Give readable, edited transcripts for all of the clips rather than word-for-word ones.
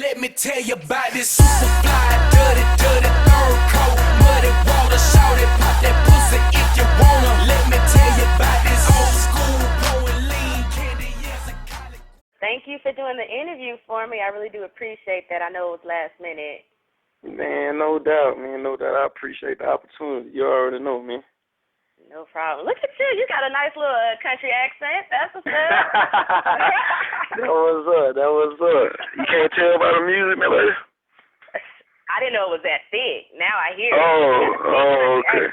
Let me tell you about this super fly, dirty, dirty third coat, muddy water, shout it, pop that pussy if you wanna. Let me tell you about this old school, blowing lean candy, yes, a college. Thank you for doing the interview for me. I really do appreciate that. I know it was last minute. Man, no doubt, man, no doubt. I appreciate the opportunity. You already know, man. No problem. Look at you. You got a nice little country accent. That's what's up. That was up. That was up. You can't tell by the music, man. I didn't know it was that thick. Now I hear it. Okay.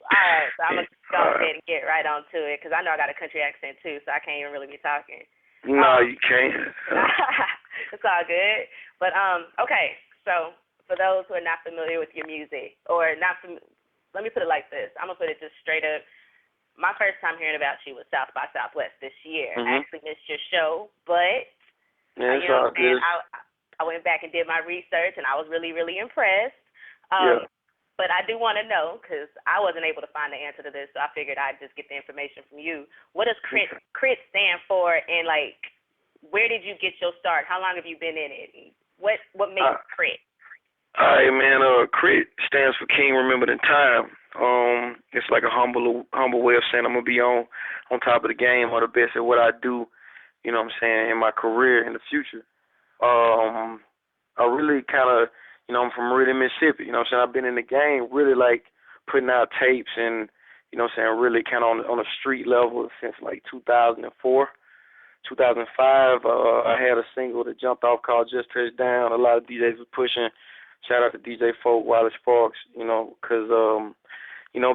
All right, so I'm going to go ahead and get right on to it because I know I got a country accent too, so I can't even really be talking. No, you can't. It's all good. But, okay, so for those who are not familiar with your music or not let me put it like this. I'm going to put it just straight up. My first time hearing about you was South by Southwest this year. Mm-hmm. I actually missed your show, but yeah, you know what I'm saying? I went back and did my research, and I was really, really impressed. But I do want to know, because I wasn't able to find the answer to this, so I figured I'd just get the information from you. What does KRIT stand for, and, like, where did you get your start? How long have you been in it? What makes KRIT? All right, man. KRIT stands for King Remembered in Time. It's like a humble way of saying I'm gonna be on top of the game or the best at what I do. You know what I'm saying, in my career in the future. I really kind of, I'm from Meridian, Mississippi. You know what I'm saying. I've been in the game, really like putting out tapes and, you know what I'm saying, really kind of on a street level since like 2004. 2005, I had a single that jumped off called Just Touched Down. A lot of DJs were pushing. Shout out to DJ Folk, Wallace Sparks, because,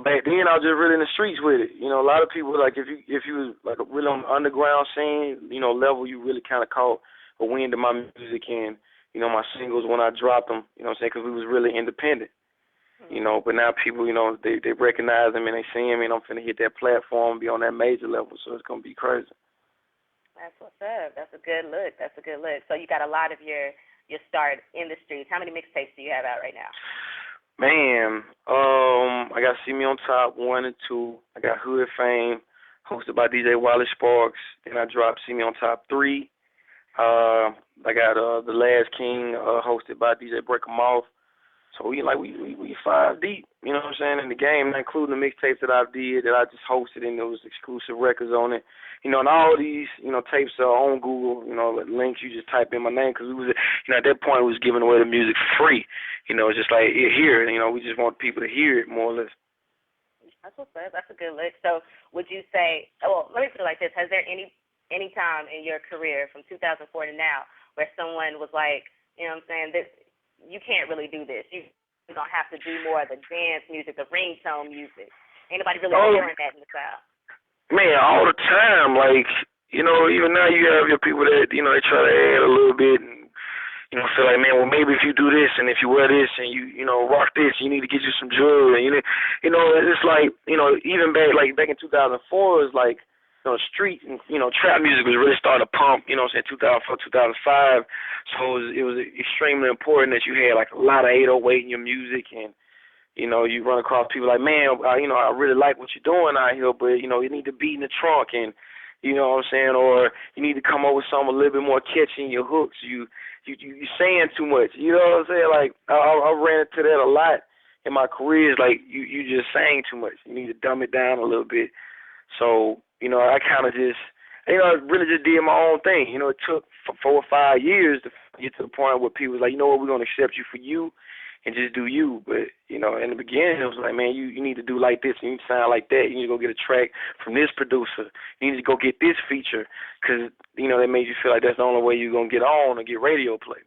back then I was just really in the streets with it. A lot of people, like, if you was, like, really on the underground scene, level, you really kind of caught a wind of my music and, my singles when I dropped them, because we was really independent. But now people, they recognize them and they see me and I'm finna hit that platform, be on that major level, so it's going to be crazy. That's what's up. That's a good look. So you got a lot of your start in the streets. How many mixtapes do you have out right now? Man, I got See Me on Top 1 and 2. I got Hood Fame, hosted by DJ Wallace Sparks. Then I dropped See Me on Top 3. I got The Last King, hosted by DJ Break 'Em Off. So we 5 deep, you know what I'm saying, in the game, not including the mixtapes that I did, that I just hosted, and those exclusive records on it. And all these, tapes are on Google, links, you just type in my name, because we was, at that point, we was giving away the music for free. It's just like, here, we just want people to hear it, more or less. That's what's up. That's a good look. So would you say, well, let me put it like this, has there any time in your career from 2004 to now where someone was like, you know what I'm saying, this, you can't really do this. You're going to have to do more of the dance music, the ringtone music. Anybody really hearing that in the South? Man, all the time. Like, even now you have your people that, they try to add a little bit and, feel like, man, well, maybe if you do this and if you wear this and you rock this, you need to get you some jewelry. And, it's like, even back in 2004, it's like, street and, trap music was really starting to pump, 2004, 2005. So it was extremely important that you had, like, a lot of 808 in your music and, you run across people like, man, I really like what you're doing out here, but, you need to beat in the trunk and, you know what I'm saying, or you need to come up with something a little bit more catchy in your hooks. You saying too much, you know what I'm saying? Like, I ran into that a lot in my career. It's like, you just saying too much. You need to dumb it down a little bit. So, I kind of just, I really just did my own thing. It took 4 or 5 years to get to the point where people was like, what, we're going to accept you for you and just do you. But, in the beginning, it was like, man, you need to do like this. You need to sound like that. You need to go get a track from this producer. You need to go get this feature because, they made you feel like that's the only way you're going to get on or get radio play.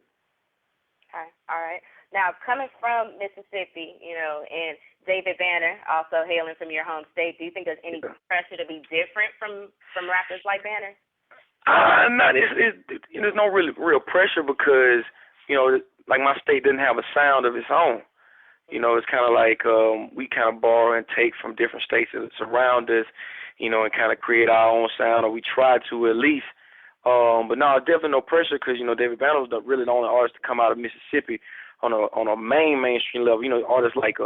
Okay. All right. Now, coming from Mississippi, and David Banner, also hailing from your home state, do you think there's any pressure to be different from rappers like Banner? No, there's no real pressure because, like my state doesn't have a sound of its own. It's kind of like we kind of borrow and take from different states that surround us, and kind of create our own sound, or we try to at least. But no, definitely no pressure because, David Banner was really the only artist to come out of Mississippi on a mainstream level. You know, artists like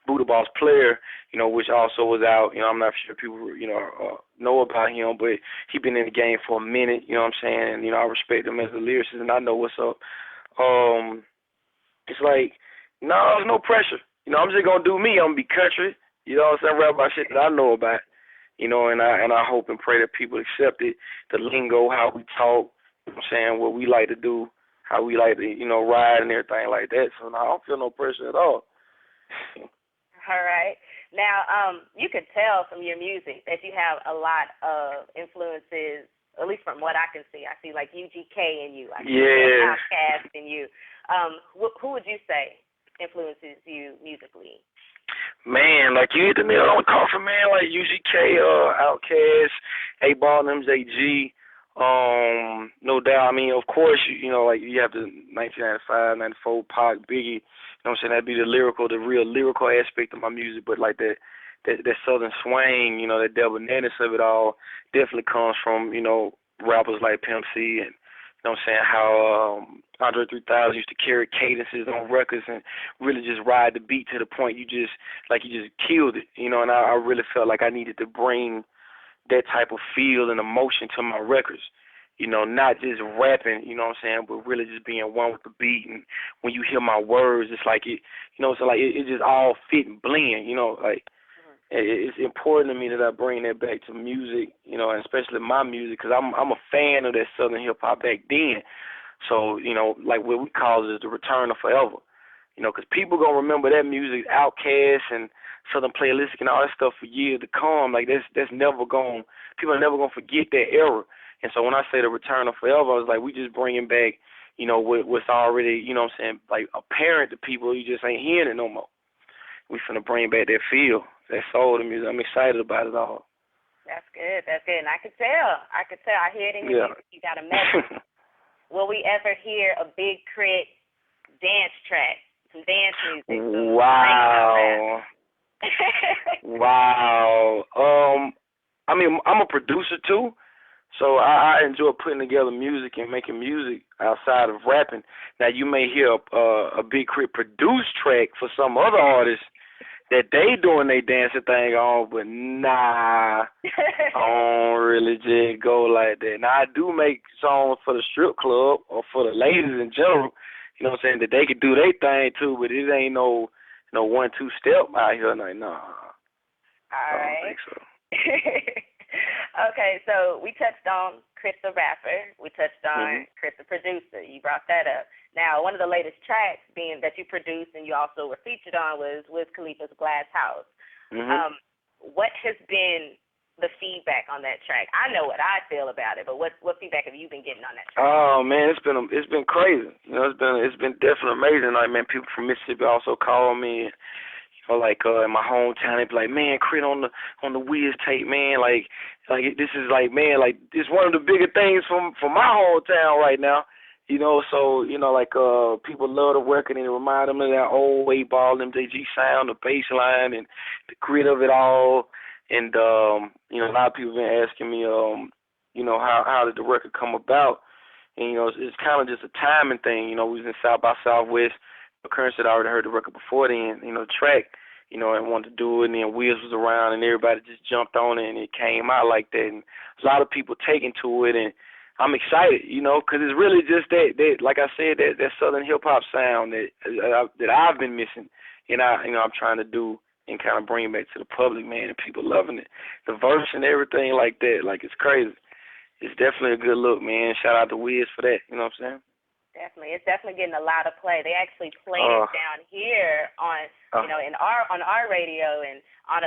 Buddha Boss Player, you know, which also was out. You know, I'm not sure people, you know about him, but he been in the game for a minute. You know what I'm saying? And, you know, I respect him as a lyricist, and I know what's up. It's like, no, there's no pressure. You know, I'm just gonna do me. I'm gonna be country. You know what I'm saying? Rap about shit that I know about. You know, and I hope and pray that people accept it. The lingo, how we talk. You know what I'm saying? What we like to do, how we like to, you know, ride and everything like that. So no, I don't feel no pressure at all. All right. Now, you could tell from your music that you have a lot of influences, at least from what I can see. I see like UGK in you. I see Outkast in you. Who would you say influences you musically? Man, like you hit the nail on the coffin, man. Like UGK, Outkast, 8Ball, MJG. No doubt. I mean, of course, you know, like you have the 1995, 94, Pac, Biggie. You know what I'm saying? That'd be the real lyrical aspect of my music. But like that southern swing, you know, that devilness of it all definitely comes from, you know, rappers like Pimp C and, you know what I'm saying, how Andre 3000 used to carry cadences on records and really just ride the beat to the point you just killed it, you know, and I really felt like I needed to bring that type of feel and emotion to my records. You know, not just rapping, you know what I'm saying, but really just being one with the beat. And when you hear my words, it's like it, you know, so like it just all fit and blend, you know, like it's important to me that I bring that back to music, you know, and especially my music, because I'm a fan of that Southern hip hop back then. So, you know, like what we call it is the return of forever, you know, because people gonna remember that music, Outkast and Southern Playalistic and all that stuff for years to come. Like that's never gonna, people are never gonna forget that era. And so when I say the return of forever, I was like, we just bringing back, you know, what's already, you know what I'm saying, like apparent to people. You just ain't hearing it no more. We finna bring back that feel, that soul to music. I'm excited about it all. That's good. That's good. And I could tell. I hear it in your music. You got a message. Will we ever hear a BIGKRIT dance track, some dance music? Wow. Wow. I mean, I'm a producer too. So I enjoy putting together music and making music outside of rapping. Now, you may hear a BIGKRIT produced track for some other artists that they doing their dancing thing on, but nah, I don't really just go like that. Now, I do make songs for the strip club or for the ladies in general, you know what I'm saying, that they could do their thing too, but it ain't no 1-2 step out here. Like, nah. All right. I don't think so. Okay, so we touched on KRIT the rapper. We touched on KRIT the producer. You brought that up. Now, one of the latest tracks being that you produced and you also were featured on was Wiz Khalifa's Glass House. What has been the feedback on that track? I know what I feel about it, but what feedback have you been getting on that track? Oh man, it's been crazy. You know, it's been definitely amazing. Like, man, people from Mississippi also call me. Or like in my hometown, they'd be like, man, KRIT on the Wiz tape, man. Like this is like, man, like it's one of the bigger things from my hometown right now. You know, so you know, like people love the record and it remind them of that old 8Ball MJG sound, the bass line and the grit of it all. And you know, a lot of people have been asking me, you know, how did the record come about? And you know, it's kind of just a timing thing. You know, we was in South by Southwest. Curren said I already heard the record before then, you know, the track, you know, and wanted to do it, and then Wiz was around, and everybody just jumped on it, and it came out like that, and a lot of people taking to it, and I'm excited, you know, because it's really just that, like I said, that Southern hip-hop sound that I've been missing, and I'm trying to do and kind of bring back to the public, man, and people loving it. The verse and everything like that, like it's crazy. It's definitely a good look, man. Shout out to Wiz for that, you know what I'm saying? Definitely, it's definitely getting a lot of play. They actually played it down here on, you know, on our radio, and on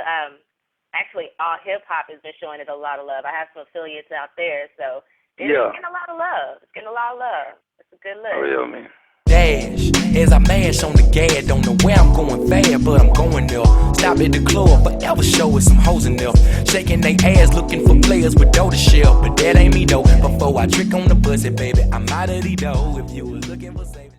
actually all hip hop has been showing it a lot of love. I have some affiliates out there, so it's getting a lot of love. It's getting a lot of love. It's a good look. Oh yeah, man. Dash as I mash on the gas, don't know where I'm going fast, but I'm going there. Stop at the club, forever show with some hoes in there, shaking they ass, looking for players with dough to share. But that ain't me though. Before I trick on the pussy, baby, I'm out of the dough. If you was looking for saving.